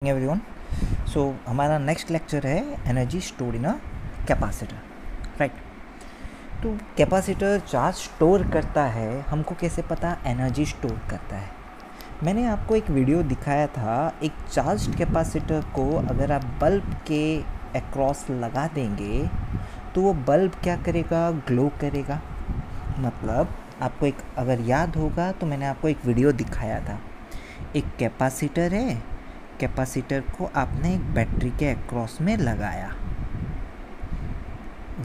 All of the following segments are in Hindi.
एवरीवन। सो हमारा नेक्स्ट लेक्चर है energy stored in a capacitor, right. तो कैपेसिटर चार्ज स्टोर करता है, हमको कैसे पता एनर्जी स्टोर करता है? मैंने आपको एक वीडियो दिखाया था, एक चार्ज्ड कैपेसिटर को अगर आप बल्ब के अक्रॉस लगा देंगे तो वो बल्ब क्या करेगा, ग्लो करेगा। मतलब आपको एक अगर याद होगा तो मैंने आपको एक वीडियो दिखाया था, एक कैपेसिटर है, कैपेसिटर को आपने एक बैटरी के अक्रॉस में लगाया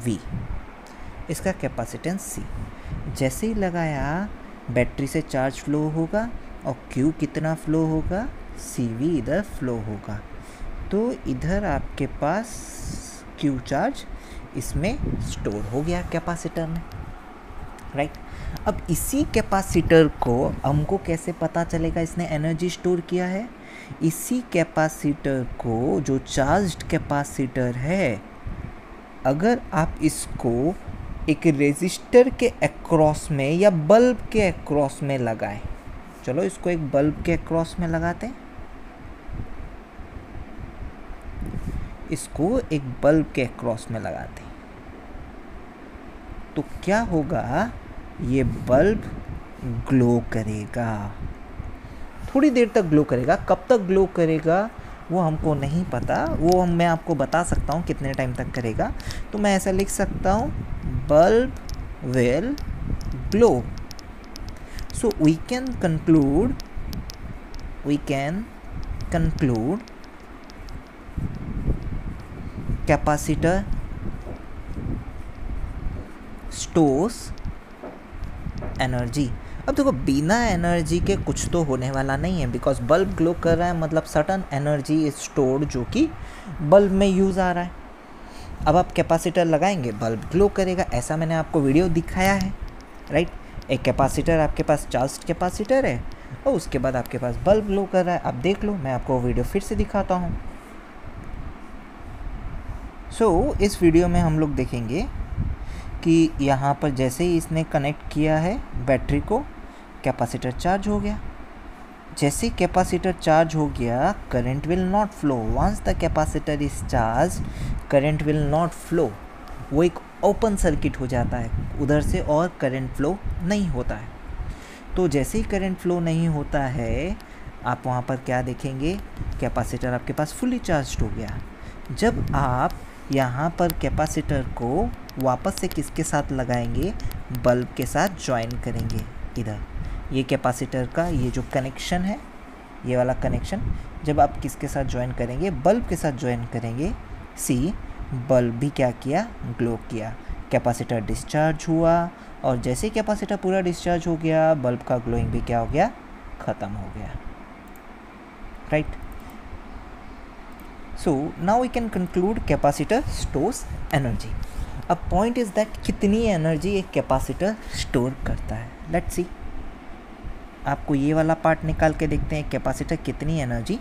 V, इसका कैपेसिटेंस C। जैसे ही लगाया बैटरी से चार्ज फ्लो होगा और Q कितना फ्लो होगा, CV इधर फ्लो होगा। तो इधर आपके पास Q चार्ज इसमें स्टोर हो गया कैपेसिटर में, राइट। अब इसी कैपेसिटर को हमको कैसे पता चलेगा इसने एनर्जी स्टोर किया है? इसी कैपेसिटर को, जो चार्ज्ड कैपेसिटर है, अगर आप इसको एक रेजिस्टर के अक्रॉस में या बल्ब के अक्रॉस में लगाएं, चलो इसको एक बल्ब के अक्रॉस में लगाते हैं, इसको एक बल्ब के अक्रॉस में लगाते हैं, तो क्या होगा, ये बल्ब ग्लो करेगा, थोड़ी देर तक ग्लो करेगा। कब तक ग्लो करेगा वो हमको नहीं पता, वो मैं आपको बता सकता हूँ कितने टाइम तक करेगा। तो मैं ऐसा लिख सकता हूँ, bulb will glow. So we can conclude capacitor stores energy. अब देखो, बिना एनर्जी के कुछ तो होने वाला नहीं है, बिकॉज बल्ब ग्लो कर रहा है, मतलब सर्टन एनर्जी इज स्टोर्ड जो कि बल्ब में यूज़ आ रहा है। अब आप कैपेसिटर लगाएंगे, बल्ब ग्लो करेगा, ऐसा मैंने आपको वीडियो दिखाया है, राइट। एक कैपेसिटर, आपके पास चार्ज्ड कैपेसिटर है और उसके बाद आपके पास बल्ब ग्लो कर रहा है। आप देख लो, मैं आपको वीडियो फिर से दिखाता हूँ। सो इस वीडियो में हम लोग देखेंगे कि यहाँ पर जैसे ही इसने कनेक्ट किया है बैटरी को, कैपेसिटर चार्ज हो गया। जैसे कैपेसिटर चार्ज हो गया, current will not flow. Once the capacitor is charge, current will not flow. वो एक ओपन सर्किट हो जाता है, उधर से और करंट फ्लो नहीं होता है। तो जैसे ही करंट फ्लो नहीं होता है, आप वहाँ पर क्या देखेंगे, कैपेसिटर आपके पास फुली चार्ज हो गया। जब आप यहाँ पर कैपेसिटर को वापस से किसके साथ लगाएंगे, बल्ब के साथ ज्वाइन करेंगे। इधर ये कैपेसिटर का ये जो कनेक्शन है, ये वाला कनेक्शन, जब आप किसके साथ ज्वाइन करेंगे, बल्ब के साथ ज्वाइन करेंगे, सी बल्ब भी क्या किया, ग्लो किया। कैपेसिटर डिस्चार्ज हुआ और जैसे कैपेसिटर पूरा डिस्चार्ज हो गया, बल्ब का ग्लोइंग भी क्या हो गया, ख़त्म हो गया, right. So now we can conclude capacitor stores energy. अब point is that कितनी एनर्जी एक कैपेसिटर स्टोर करता है। Let's see, आपको ये वाला पार्ट निकाल के देखते हैं, कैपेसिटर कितनी एनर्जी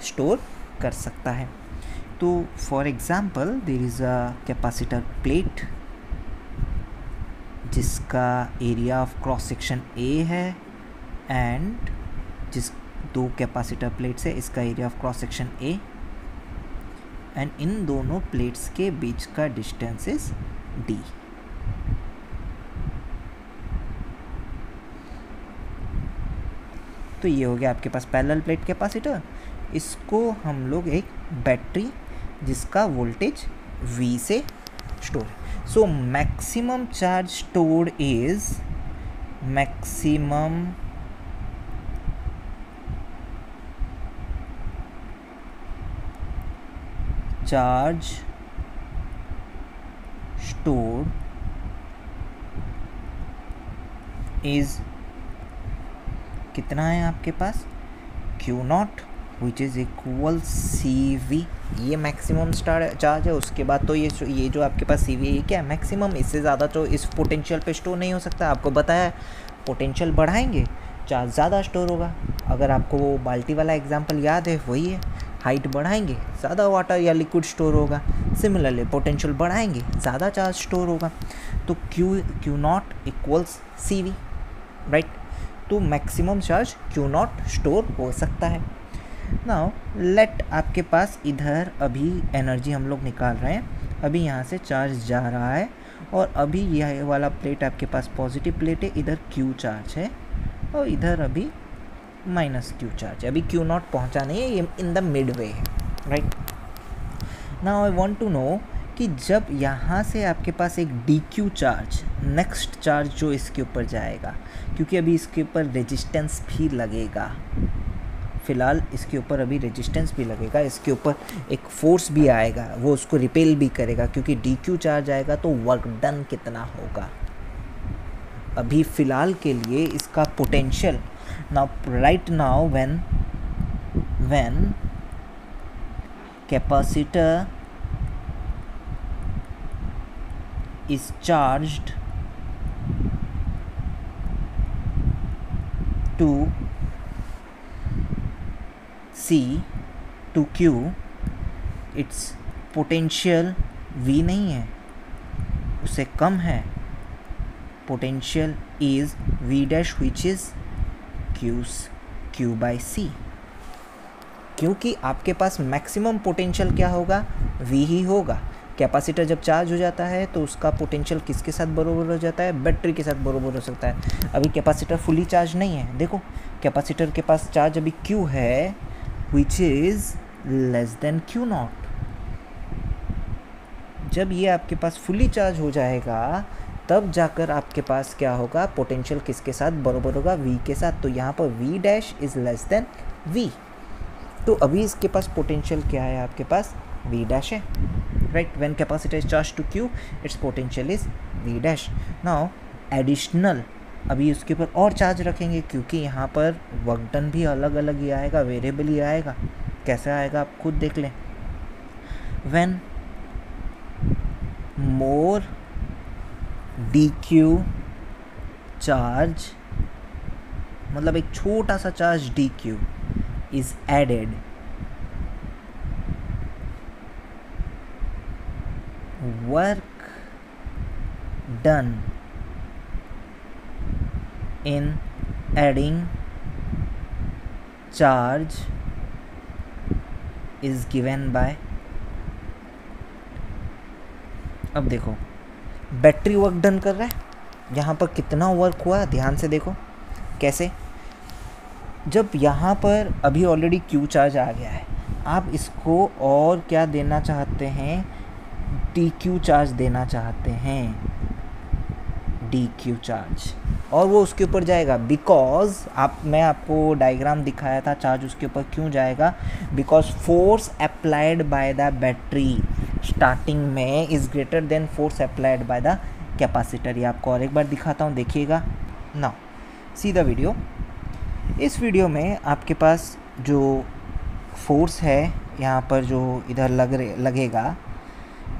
स्टोर कर सकता है। तो for example there is a capacitor plate जिसका area of cross section A है, एंड जिस दो कैपेसिटर प्लेट्स है, इसका area of cross section A, and इन दोनों प्लेट्स के बीच का डिस्टेंस इज D। तो ये हो गया आपके पास पैरेलल प्लेट कैपेसिटर। इसको हम लोग एक बैटरी जिसका वोल्टेज V से स्टोर है। So maximum charge stored is maximum charge stored is कितना है आपके पास, Q0 which is equal CV। ये मैक्सिमम चार्ज है। उसके बाद तो ये जो आपके पास CV है, ये क्या है, मैक्सिमम। इससे ज़्यादा तो इस पोटेंशियल पे स्टोर नहीं हो सकता। आपको बताया, पोटेंशियल बढ़ाएंगे चार्ज ज़्यादा स्टोर होगा। अगर आपको वो बाल्टी वाला एग्जांपल याद है, वही है, हाइट बढ़ाएंगे ज़्यादा वाटर या लिक्विड स्टोर होगा। सिमिलरली पोटेंशियल बढ़ाएंगे, ज़्यादा चार्ज स्टोर होगा। तो Q0 इक्वल्स CV, राइट। तो मैक्सिमम चार्ज Q0 स्टोर हो सकता है। नाउ लेट आपके पास इधर अभी एनर्जी हम लोग निकाल रहे हैं, अभी यहाँ से चार्ज जा रहा है और अभी यह वाला प्लेट आपके पास पॉजिटिव प्लेट है, इधर क्यू चार्ज है और इधर अभी माइनस क्यू चार्ज है। अभी क्यू नॉट पहुँचा नहीं है, ये इन द मिड वे है, right. Now I want to know कि जब यहाँ से आपके पास एक D Q charge, next charge जो इसके ऊपर जाएगा, क्योंकि अभी इसके ऊपर रेजिस्टेंस भी लगेगा, फ़िलहाल इसके ऊपर अभी रेजिस्टेंस भी लगेगा, इसके ऊपर एक फोर्स भी आएगा, वो उसको रिपेल भी करेगा, क्योंकि डी क्यू चार्ज आएगा तो वर्क डन कितना होगा। अभी फ़िलहाल के लिए इसका potential, now right now when capacitor is charged to C to Q, its potential V नहीं है, उससे कम है, potential is V dash which is Q by C, क्योंकि आपके पास मैक्सिमम पोटेंशियल क्या होगा, V ही होगा। कैपेसिटर जब चार्ज हो जाता है तो उसका पोटेंशियल किसके साथ बराबर हो जाता है, बैटरी के साथ बराबर हो सकता है। अभी कैपेसिटर फुली चार्ज नहीं है, देखो कैपेसिटर के पास चार्ज अभी Q है which is less then Q not. जब ये आपके पास फुली चार्ज हो जाएगा तब जाकर आपके पास क्या होगा, पोटेंशियल किसके साथ बराबर होगा, V के साथ। तो यहाँ पर V dash is less than V, तो अभी इसके पास पोटेंशियल क्या है, आपके पास V डैश है, right. When capacitor is charge to Q, its potential is V dash. Now additional, अभी उसके ऊपर और चार्ज रखेंगे, क्योंकि यहाँ पर वर्क डन भी अलग अलग ही आएगा, वेरिएबल ही आएगा। कैसे आएगा आप खुद देख लें। व्हेन मोर DQ चार्ज, मतलब एक छोटा सा charge DQ is added, work done in adding charge is given by, अब देखो बैटरी वर्क डन कर रहा है, यहाँ पर कितना वर्क हुआ ध्यान से देखो कैसे। जब यहाँ पर अभी ऑलरेडी Q चार्ज आ गया है, आप इसको और क्या देना चाहते हैं, DQ चार्ज देना चाहते हैं, DQ चार्ज, और वो उसके ऊपर जाएगा बिकॉज मैं आपको डायग्राम दिखाया था, चार्ज उसके ऊपर क्यों जाएगा, because force applied by the battery starting में is greater than force applied by the capacitor. ये आपको और एक बार दिखाता हूँ, देखिएगा। Now see the video. इस वीडियो में आपके पास जो फोर्स है यहाँ पर जो इधर लगेगा,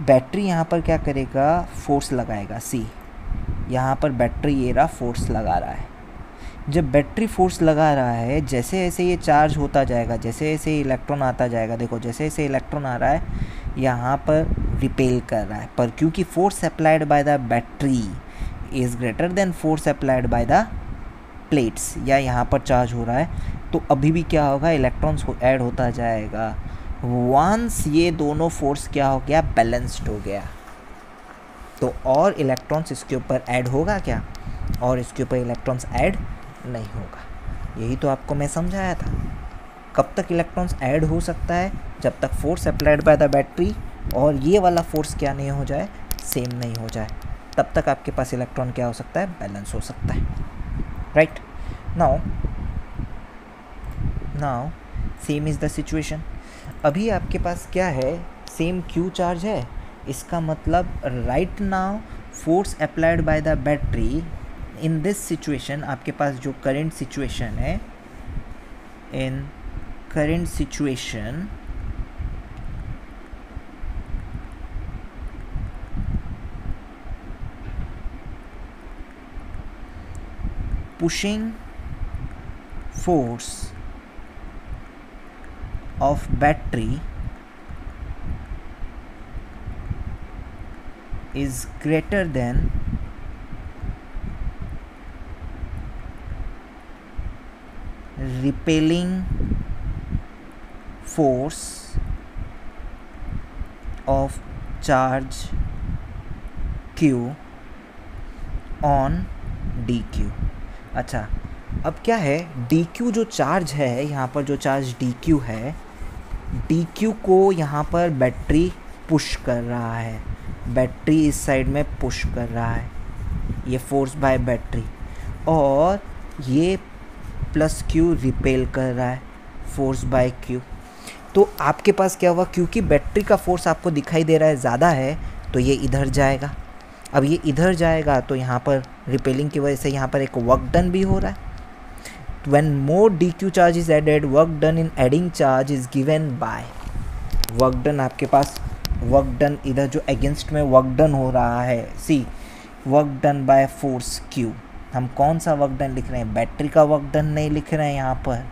बैटरी यहाँ पर क्या करेगा, फोर्स लगाएगा C, यहाँ पर बैटरी ये रहा फोर्स लगा रहा है। जब बैटरी फोर्स लगा रहा है, जैसे जैसे ये चार्ज होता जाएगा, जैसे जैसे इलेक्ट्रॉन आता जाएगा, देखो जैसे जैसे इलेक्ट्रॉन आ रहा है यहाँ पर रिपेल कर रहा है, पर क्योंकि force applied by the battery is greater than force applied by the plates, या यहाँ पर चार्ज हो रहा है, तो अभी भी क्या होगा, इलेक्ट्रॉन्स ऐड होता जाएगा। वंस ये दोनों फोर्स क्या हो गया, बैलेंस्ड हो गया, तो और इलेक्ट्रॉन्स इसके ऊपर ऐड होगा क्या, और इसके ऊपर इलेक्ट्रॉन्स ऐड नहीं होगा। यही तो आपको मैं समझाया था। कब तक इलेक्ट्रॉन्स ऐड हो सकता है, जब तक force applied by the battery और ये वाला फोर्स क्या नहीं हो जाए, सेम नहीं हो जाए, तब तक आपके पास इलेक्ट्रॉन क्या हो सकता है, बैलेंस हो सकता है, right. Now same is the situation. अभी आपके पास क्या है, सेम Q चार्ज है, इसका मतलब right now force applied by the battery in this situation, आपके पास जो करंट सिचुएशन है, in current situation pushing force of battery is greater than repelling force of charge Q on dq। अच्छा, अब क्या है, dq जो चार्ज है, यहाँ पर जो चार्ज dq है, dq को यहाँ पर बैटरी पुश कर रहा है, बैटरी इस साइड में पुश कर रहा है, ये फोर्स बाय बैटरी, और ये प्लस q रिपेल कर रहा है, फोर्स बाय q। तो आपके पास क्या हुआ, क्योंकि बैटरी का फोर्स आपको दिखाई दे रहा है ज़्यादा है, तो ये इधर जाएगा। अब ये इधर जाएगा तो यहाँ पर रिपेलिंग की वजह से यहाँ पर एक वर्क डन भी हो रहा है। When more dq charge is added, work done in adding charge is given by, work done आपके पास, वर्क डन इधर जो अगेंस्ट में वर्क डन हो रहा है, see work done by force q। हम कौन सा वर्क डन लिख रहे हैं, बैटरी का वर्क डन नहीं लिख रहे हैं, यहाँ पर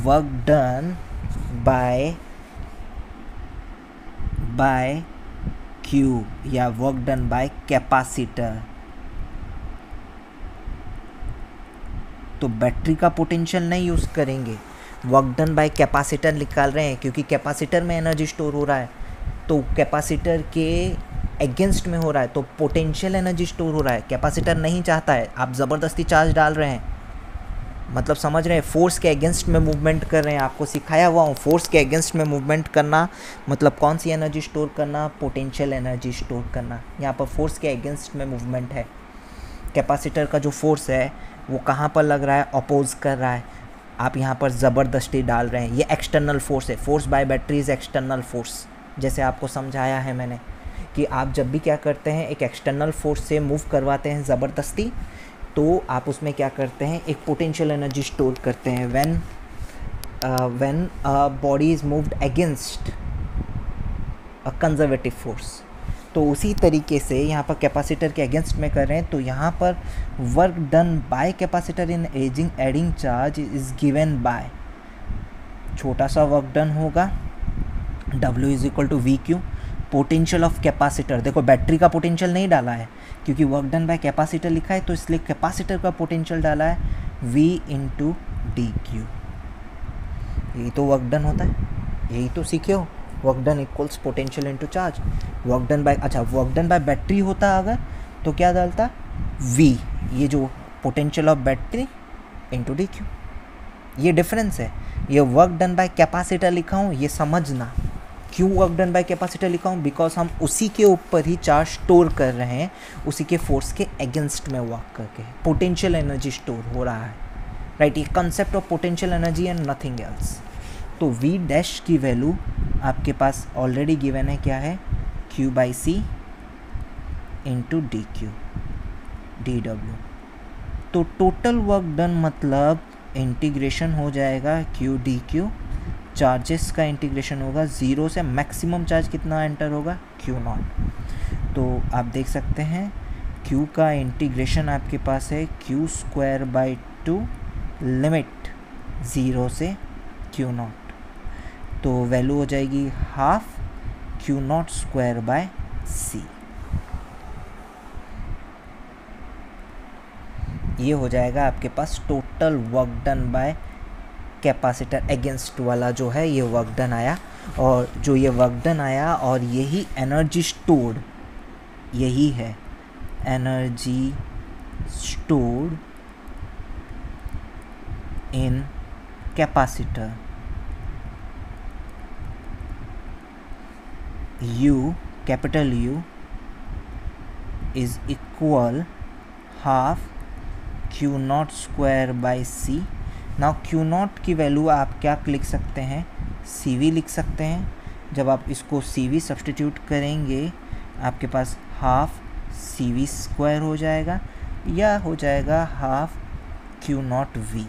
वर्क डन बाय q या वर्क डन बाय कैपेसिटर। तो बैटरी का पोटेंशियल नहीं यूज़ करेंगे, वर्क डन बाय कैपेसिटर निकाल रहे हैं, क्योंकि कैपेसिटर में एनर्जी स्टोर हो रहा है, तो कैपेसिटर के अगेंस्ट में हो रहा है, तो पोटेंशियल एनर्जी स्टोर हो रहा है। कैपेसिटर नहीं चाहता है, आप ज़बरदस्ती चार्ज डाल रहे हैं, मतलब समझ रहे हैं, फोर्स के अगेंस्ट में मूवमेंट कर रहे हैं। आपको सिखाया हुआ हूँ, फोर्स के अगेंस्ट में मूवमेंट करना मतलब कौन सी एनर्जी स्टोर करना, पोटेंशियल एनर्जी स्टोर करना। यहाँ पर फोर्स के अगेंस्ट में मूवमेंट है, कैपेसिटर का जो फोर्स है वो कहाँ पर लग रहा है, अपोज कर रहा है, आप यहाँ पर ज़बरदस्ती डाल रहे हैं, ये एक्सटर्नल फोर्स है। Force by battery is external force, जैसे आपको समझाया है मैंने कि आप जब भी क्या करते हैं, एक एक्सटर्नल फोर्स से मूव करवाते हैं ज़बरदस्ती, तो आप उसमें क्या करते हैं, एक पोटेंशियल एनर्जी स्टोर करते हैं। When body is moved against a conservative force, तो उसी तरीके से यहाँ पर कैपेसिटर के अगेंस्ट में कर रहे हैं, तो यहाँ पर work done by capacitor in adding charge is given by, छोटा सा वर्क डन होगा, W is equal to V Q, potential of capacitor. देखो बैटरी का पोटेंशियल नहीं डाला है, क्योंकि वर्क डन बाय कैपेसिटर लिखा है, तो इसलिए कैपेसिटर का पोटेंशियल डाला है V इंटू डी क्यू। यही तो वर्क डन होता है, यही तो सीखे हो, work done equals potential into charge. Work done bye, अच्छा वर्क डन बाय बैटरी होता अगर तो क्या डालता, V, ये जो potential of battery into D Q, ये डिफरेंस है। ये वर्क डन बाय कैपेसिटर लिखा हूँ, ये समझना क्यों वर्क डन बाय कैपेसिटर लिखा हूँ, बिकॉज हम उसी के ऊपर ही चार्ज स्टोर कर रहे हैं, उसी के फोर्स के अगेंस्ट में वर्क करके पोटेंशियल एनर्जी स्टोर हो रहा है, राइट। ये concept of potential energy and nothing else. तो V डैश की वैल्यू आपके पास ऑलरेडी गिवन है, क्या है, Q by C into D Q D W. तो टोटल वर्क डन मतलब इंटीग्रेशन हो जाएगा Q डी क्यू, चार्जेस का इंटीग्रेशन होगा, ज़ीरो से मैक्सिमम चार्ज कितना एंटर होगा, Q नॉट। तो आप देख सकते हैं Q का इंटीग्रेशन आपके पास है Q स्क्वायर बाई 2 लिमिट 0 से Q नॉट, तो वैल्यू हो जाएगी half Q not square by C. ये हो जाएगा आपके पास total work done by capacitor against वाला जो है, ये वर्क डन आया, और जो ये वर्क डन आया और यही एनर्जी स्टोर्ड, यही है energy stored in capacitor. U, capital U is equal half Q not square by C. Now Q nought की वैल्यू आप क्या लिख सकते हैं, CV लिख सकते हैं। जब आप इसको CV सब्सटीट्यूट करेंगे आपके पास हाफ CV स्क्वायर हो जाएगा, या हो जाएगा हाफ Q नॉट V।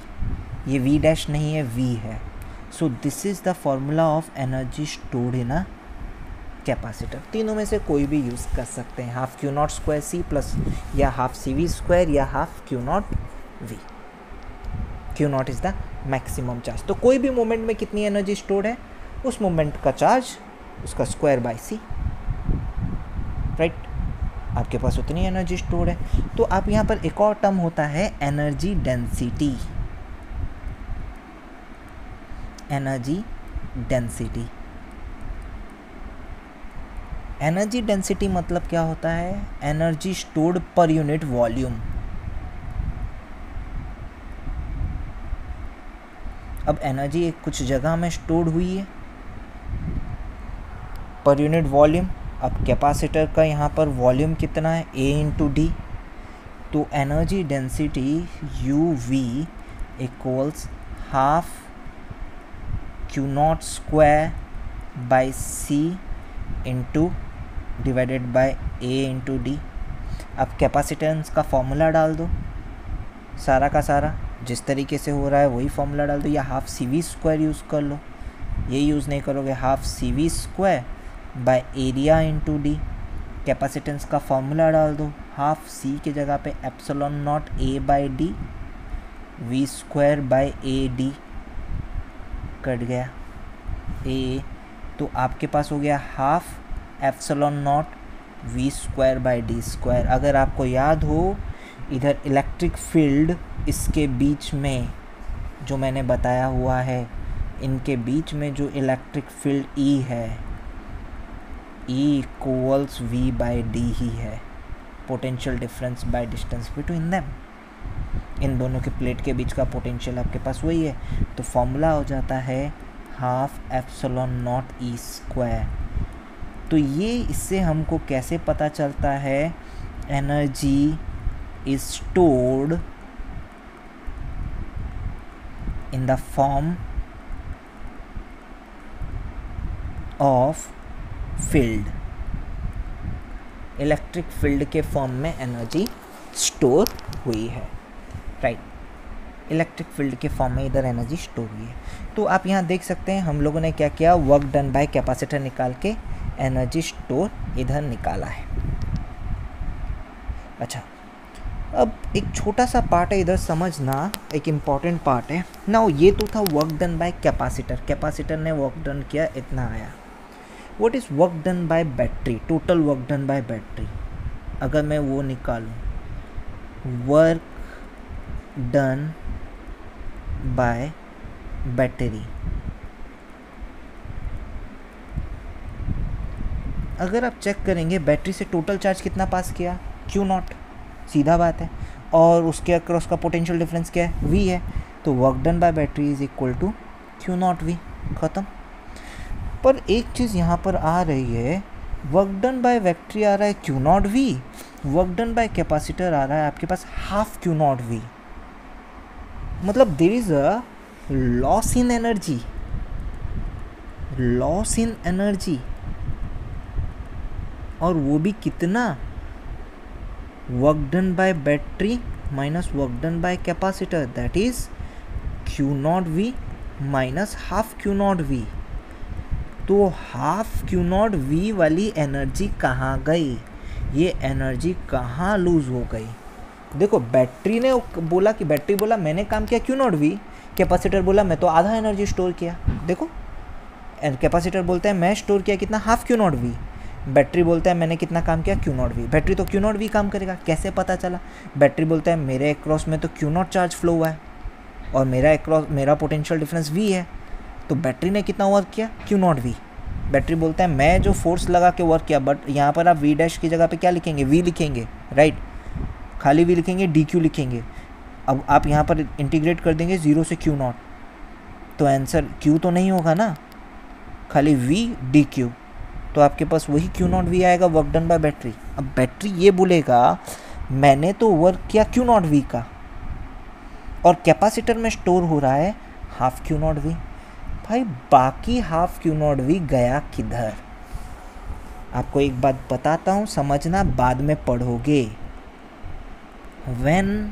ये V डैश नहीं है, V है। So this is the formula of energy stored in a capacitor. तीनों में से कोई भी यूज़ कर सकते हैं, half Q not square C plus, या हाफ CV स्क्वायर, या half Q not V। Q not is the maximum charge. तो कोई भी मोमेंट में कितनी एनर्जी स्टोर्ड है, उस मोमेंट का चार्ज उसका स्क्वायर बाय C, राइट। आपके पास उतनी एनर्जी स्टोर्ड है। तो आप यहाँ पर एक और टर्म होता है energy density, energy density. Energy density मतलब क्या होता है? Energy stored per unit volume. अब एनर्जी एक कुछ जगह में स्टोर्ड हुई है पर यूनिट वॉल्यूम। अब कैपेसिटर का यहाँ पर वॉल्यूम कितना है? A into D. तो energy density U V equals half Q naught square by C into divided by A into D. अब कैपेसिटेंस का फॉर्मूला डाल दो, सारा का सारा जिस तरीके से हो रहा है वही फॉर्मूला डाल दो, या half C V square use कर लो। ये यूज़ नहीं करोगे, half C V square by area into D. Capacitance का फॉर्मूला डाल दो, हाफ सी की जगह पे epsilon nought A by D, V square by A D cut गया ए। तो आपके पास हो गया half epsilon nought V square by D square. अगर आपको याद हो, इधर इलेक्ट्रिक फील्ड इसके बीच में जो मैंने बताया हुआ है, इनके बीच में जो इलेक्ट्रिक फील्ड E है, E equals V by D ही है, potential difference by distance between them. इन दोनों के प्लेट के बीच का पोटेंशियल आपके पास वही है। तो फॉर्मूला हो जाता है half epsilon not E square. तो ये इससे हमको कैसे पता चलता है? Energy is stored in the form of field. Electric field के फॉर्म में एनर्जी स्टोर हुई है, राइट। इलेक्ट्रिक फील्ड के फॉर्म में इधर एनर्जी स्टोर हुई है। तो आप यहाँ देख सकते हैं हम लोगों ने क्या किया, वर्क डन बाय कैपेसिटर निकाल के एनर्जी स्टोर इधर निकाला है। अच्छा, अब एक छोटा सा पार्ट है इधर समझना, एक इम्पॉर्टेंट पार्ट है ना। ये तो था work done by capacitor, capacitor ने वर्क डन किया, इतना आया। What is work done by battery? Total work done by battery अगर मैं वो निकालूं, वर्क डन बाय बैटरी, अगर आप चेक करेंगे बैटरी से टोटल चार्ज कितना पास किया? Q नॉट, सीधा बात है। और उसके अक्रॉस का पोटेंशियल डिफरेंस क्या है? V है। तो work done by battery is equal to Q not V, ख़त्म। पर एक चीज़ यहाँ पर आ रही है, वर्क डन बाय बैटरी आ रहा है Q not V, work done by capacitor आ रहा है आपके पास हाफ Q नॉट V। मतलब there is a loss in energy, loss in energy. और वो भी कितना? Work done by battery minus work done by capacitor, that is Q not V minus half Q not V। तो हाफ Q नॉट V वाली एनर्जी कहाँ गई? ये एनर्जी कहाँ लूज़ हो गई? देखो, बैटरी ने बोला कि बैटरी बोला मैंने काम किया Q नॉट V, कैपेसिटर बोला मैं तो आधा एनर्जी स्टोर किया। देखो, कैपेसिटर बोलता है मैं स्टोर किया कितना? Half Q not V। Battery बोलता है मैंने कितना काम किया? Q not V। बैटरी तो Q नॉट V काम करेगा, कैसे पता चला? बैटरी बोलता है मेरे अक्रॉस में तो Q नॉट चार्ज फ्लो हुआ है और मेरा पोटेंशियल डिफरेंस V है, तो बैटरी ने कितना वर्क किया? Q not V। बैटरी बोलता है मैं जो फोर्स लगा के वर्क किया, बट यहाँ पर आप V डैश की जगह पे क्या लिखेंगे? V लिखेंगे, राइट। खाली V लिखेंगे, DQ लिखेंगे। अब आप यहाँ पर इंटीग्रेट कर देंगे 0 से Q नॉट, तो आंसर Q तो नहीं होगा ना, खाली V DQ, तो आपके पास वही Q नॉट V आएगा, वर्क डन बाय बैटरी। अब बैटरी ये बोलेगा मैंने तो वर्क किया Q नॉट V का, और कैपेसिटर में स्टोर हो रहा है हाफ Q नॉट V। भाई बाकी हाफ Q नॉट V गया किधर? आपको एक बात बताता हूँ, समझना, बाद में पढ़ोगे। When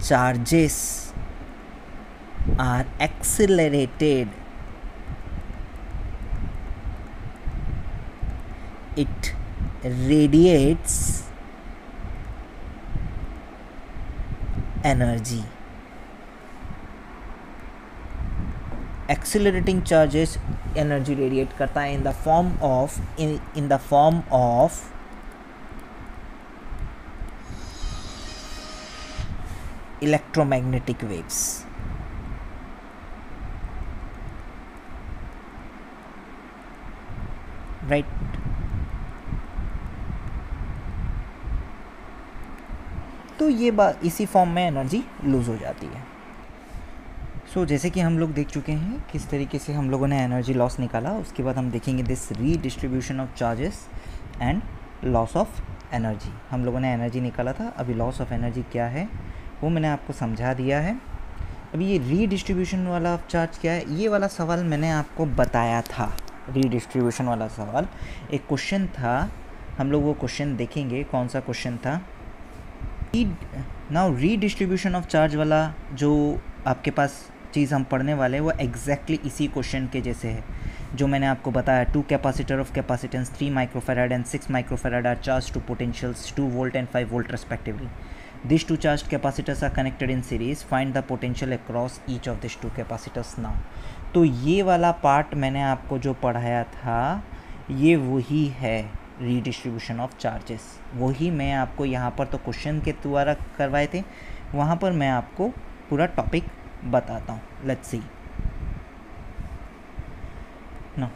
charges are accelerated, it radiates energy. Accelerating charges energy radiate करता है in the form of electromagnetic waves. Right. तो ये बात इसी फॉर्म में एनर्जी लूज़ हो जाती है। सो जैसे कि हम लोग देख चुके हैं किस तरीके से हम लोगों ने एनर्जी लॉस निकाला, उसके बाद हम देखेंगे this redistribution of charges and loss of energy. हम लोगों ने एनर्जी निकाला था, अभी लॉस ऑफ एनर्जी क्या है वो मैंने आपको समझा दिया है। अभी ये रीडिस्ट्रीब्यूशन वाला ऑफ चार्ज क्या है, ये वाला सवाल मैंने आपको बताया था। रीडिस्ट्रीब्यूशन वाला सवाल एक क्वेश्चन था, हम लोग वो क्वेश्चन देखेंगे कौन सा क्वेश्चन था। नाउ रीडिस्ट्रीब्यूशन ऑफ चार्ज वाला जो आपके पास चीज़ हम पढ़ने वाले हैं वो एग्जैक्टली इसी क्वेश्चन के जैसे है जो मैंने आपको बताया। 2 capacitor of capacitance 3 microfarad and 6 microfarad are charge to potentials 2 volt and 5 volt respectively. These two charged capacitors are connected in series. Find the potential across each of these two capacitors now. तो ये वाला पार्ट मैंने आपको जो पढ़ाया था ये वही है रीडिस्ट्रीब्यूशन ऑफ चार्जेस। वही मैं आपको यहाँ पर तो क्वेश्चन के द्वारा करवाए थे, वहाँ पर मैं आपको पूरा टॉपिक बताता हूँ। Let's see no.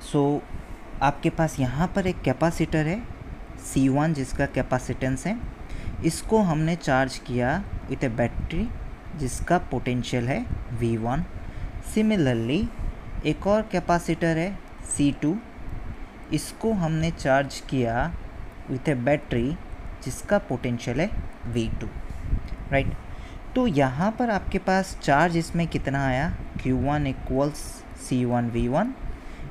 सो आपके पास यहाँ पर एक कैपेसिटर है C1 जिसका कैपेसिटेंस है, इसको हमने चार्ज किया विथ ए बैटरी जिसका पोटेंशियल है V1। सिमिलरली एक और कैपेसिटर है C2, इसको हमने चार्ज किया विथ ए बैटरी जिसका पोटेंशियल है V2, राइट। तो यहाँ पर आपके पास चार्ज इसमें कितना आया, Q1 इक्वल्स C1 V1,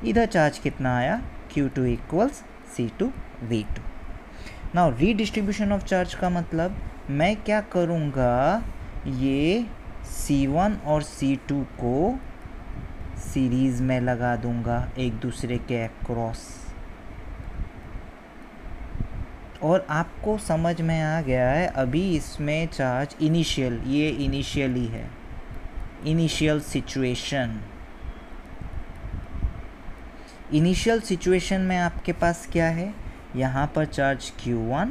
इधर चार्ज कितना आया Q2 equals C2 V2। Now redistribution of charge का मतलब मैं क्या करूँगा, ये C1 और C2 को सीरीज़ में लगा दूँगा एक दूसरे के अक्रॉस। और आपको समझ में आ गया है अभी इसमें चार्ज इनिशियल, ये इनिशियल ही है, इनिशियल सिचुएशन। इनिशियल सिचुएशन में आपके पास क्या है, यहाँ पर चार्ज Q1,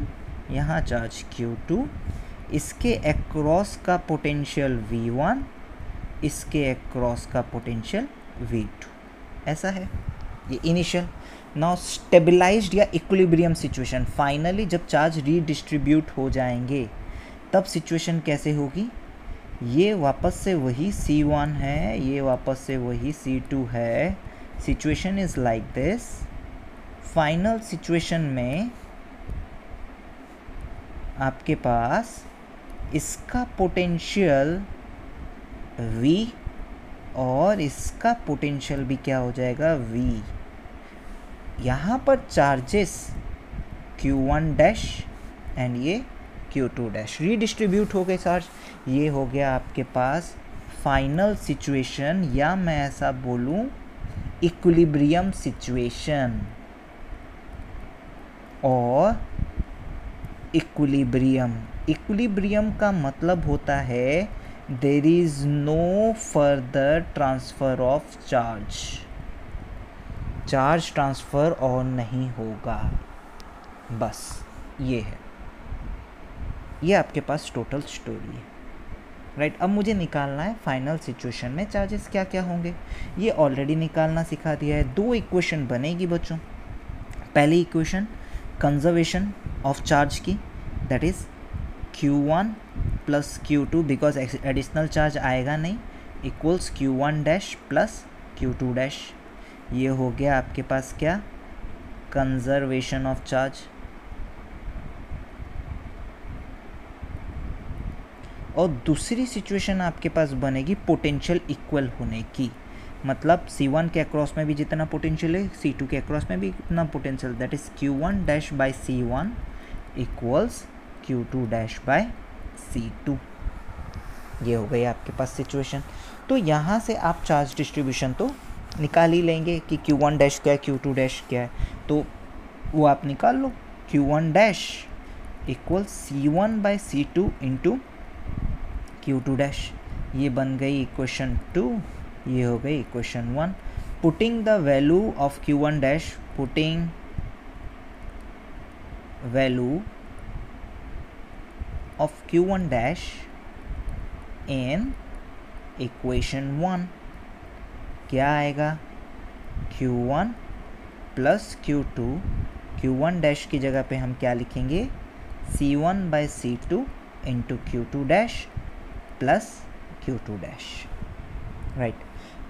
यहाँ चार्ज Q2, इसके अक्रॉस का पोटेंशियल V1, इसके अक्रॉस का पोटेंशियल V2, ऐसा है ये इनिशियल। नाउ स्टेबलाइज्ड या इक्विलिब्रियम सिचुएशन, फाइनली जब चार्ज रीडिस्ट्रीब्यूट हो जाएंगे तब सिचुएशन कैसे होगी, ये वापस से वही C1 है, ये वापस से वही C2 है। Situation is like this. Final situation में आपके पास इसका पोटेंशियल V और इसका पोटेंशियल भी क्या हो जाएगा V। यहाँ पर चार्जेस Q1 डैश एंड ये Q2 डैश रीडिस्ट्रीब्यूट हो गए चार्ज। ये हो गया आपके पास फाइनल सिचुएशन, या मैं ऐसा बोलूँ इक्विलिब्रियम सिचुएशन। और इक्विलिब्रियम का मतलब होता है there is no further transfer of charge, charge transfer और नहीं होगा, बस ये है, ये आपके पास टोटल स्टोरी है, राइट। अब मुझे निकालना है फाइनल सिचुएशन में चार्जेस क्या क्या होंगे। ये ऑलरेडी निकालना सिखा दिया है। 2 इक्वेशन बनेगी बच्चों। पहली इक्वेशन कंजर्वेशन ऑफ चार्ज की, that is Q1 plus Q2 because additional charge आएगा नहीं, equals Q1 dash plus Q2 dash. ये हो गया आपके पास क्या, कंजर्वेशन ऑफ चार्ज। और दूसरी सिचुएशन आपके पास बनेगी पोटेंशियल इक्वल होने की, मतलब C1 के अक्रॉस में भी जितना पोटेंशियल है C2 के अक्रॉस में भी इतना potential, that is Q1 dash by C1 equals Q2 dash by C2। ये हो गई आपके पास सिचुएशन। तो यहाँ से आप चार्ज डिस्ट्रीब्यूशन तो निकाल ही लेंगे कि Q1 डैश क्या है, Q2 डैश क्या है, तो वो आप निकाल लो। Q1 dash equal C1 by C2 into Q2 dash. ये बन गई इक्वेशन 2, ये हो गई equation 1। Putting the value of Q1 dash, putting value of Q1 dash in equation 1, क्या आएगा, Q1 plus Q2, Q1 dash की जगह पे हम क्या लिखेंगे, C1 by C2 into Q2 dash plus Q2 dash, right.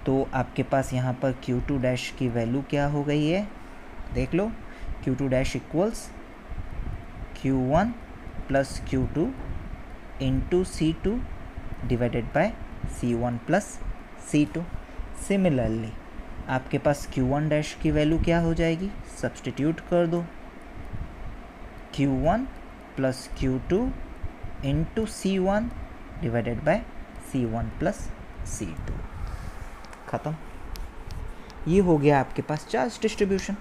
तो आपके पास यहाँ पर Q2 डैश की वैल्यू क्या हो गई है, देख लो, Q2 dash equals Q1 plus Q2 into C2 divided by C1 plus C2। Similarly आपके पास Q1 डैश की वैल्यू क्या हो जाएगी, सब्सटीट्यूट कर दो, Q1 plus Q2 into C1 divided by C1 plus C2, ख़त्म। ये हो गया आपके पास चार्ज डिस्ट्रीब्यूशन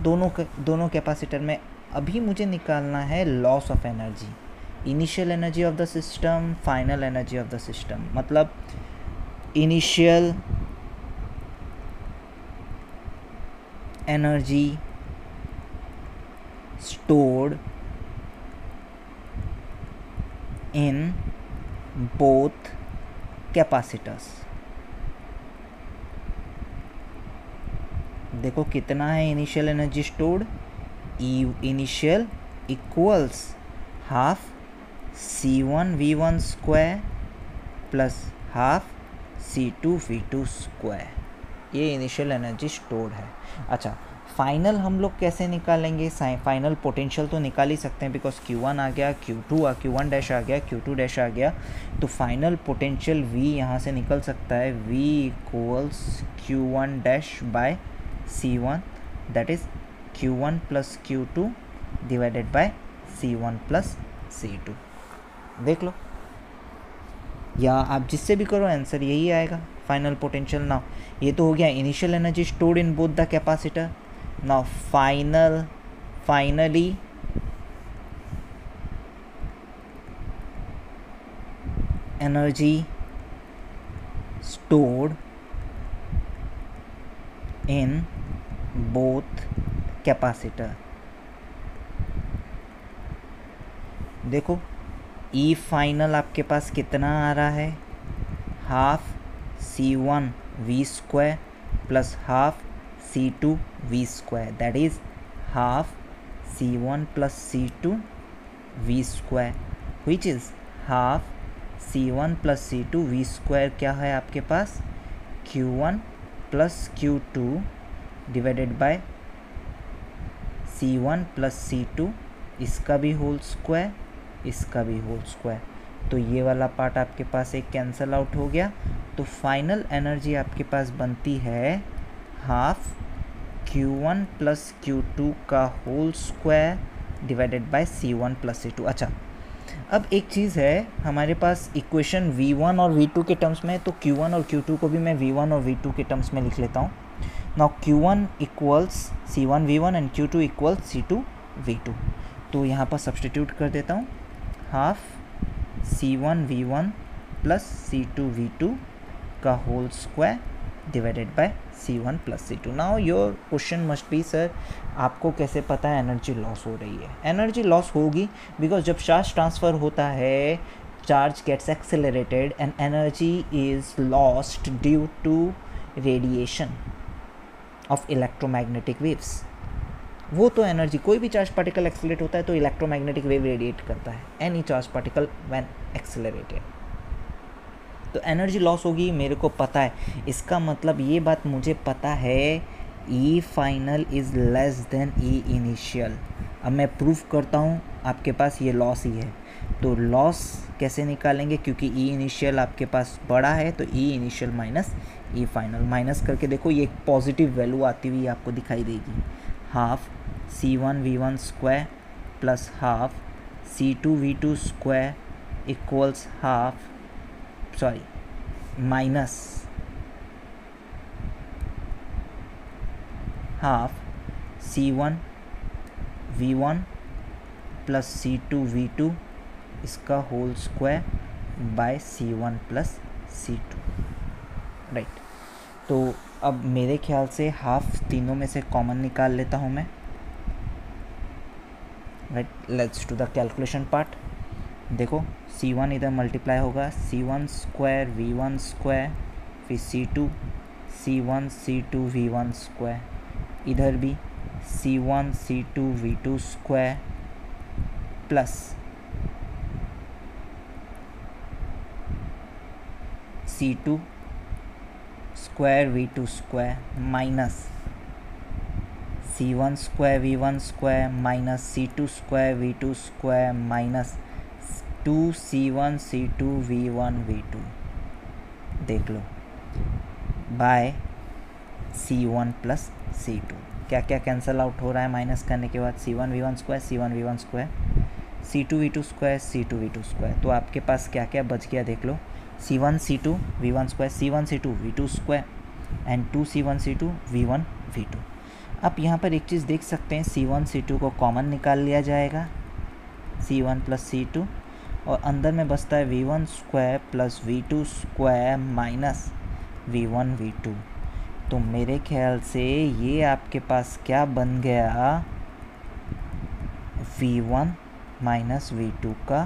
दोनों कैपेसिटर में। अभी मुझे निकालना है loss of energy, initial energy of the system, final energy of the system, मतलब initial energy stored in both capacitors। देखो कितना है initial energy stored, initial equals half C1 V1 square plus half C2 V2 square, ये इनिशियल एनर्जी स्टोर्ड है। अच्छा, फाइनल हम लोग कैसे निकालेंगे, फाइनल पोटेंशियल तो निकाल ही सकते हैं, बिकॉज Q1 आ गया, Q1 डैश आ गया, Q2 डैश आ गया, तो फाइनल पोटेंशियल V यहाँ से निकल सकता है, V equals Q1 dash by C1, that is Q1 plus Q2 divided by C1 plus C2। देख लो, या आप जिससे भी करो आंसर यही आएगा, फाइनल पोटेंशियल। नाउ ये तो हो गया initial energy stored in both the capacitor. Now finally energy stored in both capacitor. देखो ई फाइनल आपके पास कितना आ रहा है, half C1 V square plus half C2 V square, that is half C1 plus C2 V square, which is half C1 plus C2 V square क्या है आपके पास, Q1 plus Q2 divided by C1 plus C2, इसका भी होल स्क्वायर, इसका भी होल स्क्वायर, तो ये वाला पार्ट आपके पास एक कैंसल आउट हो गया। तो फाइनल एनर्जी आपके पास बनती है हाफ Q1 प्लस Q2 का whole square divided by C1 plus C2। अच्छा, अब एक चीज़ है, हमारे पास इक्वेशन V1 और V2 के टर्म्स में, तो Q1 और Q2 को भी मैं V1 और V2 के टर्म्स में लिख लेता हूँ। Now Q1 equals C1 V1 and Q2 equals C2 V2, तो यहाँ पर सब्सटीट्यूट कर देता हूँ, half C1 V1 plus C2 V2 का whole square divided by C1 plus C2। Now your question must be, sir आपको कैसे पता है एनर्जी लॉस हो रही है? एनर्जी लॉस होगी बिकॉज जब चार्ज ट्रांसफ़र होता है, charge gets accelerated and energy is lost due to radiation of electromagnetic waves. वो तो एनर्जी, कोई भी चार्ज पार्टिकल एक्सेलरेट होता है तो इलेक्ट्रोमैग्नेटिक वेव रेडिएट करता है, any charge particle when accelerated, तो एनर्जी लॉस होगी, मेरे को पता है। इसका मतलब ये बात मुझे पता है, E final is less than E initial. अब मैं प्रूफ करता हूँ आपके पास ये लॉस ही है, तो लॉस कैसे निकालेंगे, क्योंकि ई इनिशियल आपके पास बड़ा है, तो ई इनिशियल माइनस ई फाइनल, माइनस करके देखो ये एक पॉजिटिव वैल्यू आती हुई आपको दिखाई देगी, half C1 V1 square plus half C2 V2 square equals minus half C1 V1 plus C2 V2 इसका whole square by C1 plus C2, right. तो अब मेरे ख्याल से हाफ तीनों में से कॉमन निकाल लेता हूँ मैं, right. Let's do the calculation part. देखो C1 इधर मल्टीप्लाई होगा, C1 स्क्वायर V1 स्क्वायर, फिर C2 C1 C2 V1 square, इधर भी C1 C2 V2 square plus C2 square V2 square minus C1 square V1 square minus C2 square V2 square minus 2C1 C2 V1 V2, देख लो, बाय C1 प्लस C2। क्या क्या कैंसिल आउट हो रहा है माइनस करने के बाद? C1 V1 square, C1 V1 square, C2 V2 square, C2 V2 square. तो आपके पास क्या क्या बच गया देख लो, C1 C2 V1 square, C1 C2 V2 square and 2C1 C2 V1 V2। अब यहाँ पर एक चीज़ देख सकते हैं, C1 C2 को कॉमन निकाल लिया जाएगा, C1 प्लस C2, और अंदर में बचता है V1 square plus V2 square minus V1 V2। तो मेरे ख्याल से ये आपके पास क्या बन गया, V1 माइनस V2 का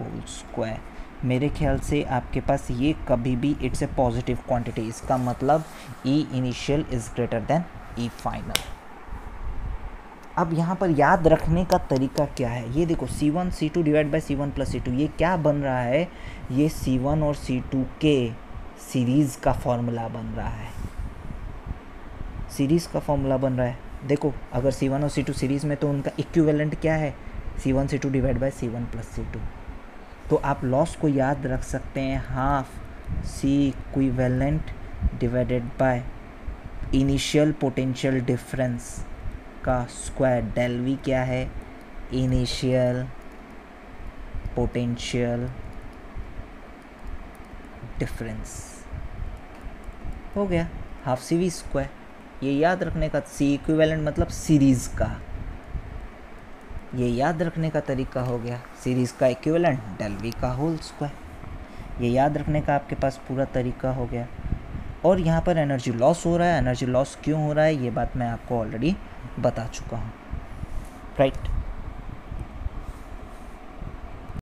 होल स्क्वायर। मेरे ख्याल से आपके पास ये कभी भी इट्स ए पॉजिटिव क्वांटिटी, इसका मतलब E initial is greater then E final. अब यहाँ पर याद रखने का तरीका क्या है, ये देखो C1 C2 divide by C1 plus C2, ये क्या बन रहा है, ये C1 और C2 के सीरीज़ का फॉर्मूला बन रहा है, सीरीज़ का फॉर्मूला बन रहा है। देखो अगर C1 और C2 सीरीज़ में तो उनका इक्विवेलेंट क्या है, C1 C2 divide by C1 plus C2। तो आप लॉस को याद रख सकते हैं, half C equivalent divided by initial potential difference का स्क्वायर। डेल वी क्या है, इनिशियल पोटेंशियल डिफरेंस, हो गया हाफ सी वी स्क्वायर। ये याद रखने का, सी इक्विवेलेंट मतलब सीरीज़ का, ये याद रखने का तरीका हो गया, सीरीज़ का इक्विवेलेंट डेल वी का होल स्क्वायर। ये याद रखने का आपके पास पूरा तरीका हो गया। और यहाँ पर एनर्जी लॉस हो रहा है, एनर्जी लॉस क्यों हो रहा है ये बात मैं आपको ऑलरेडी बता चुका हूँ, राइट।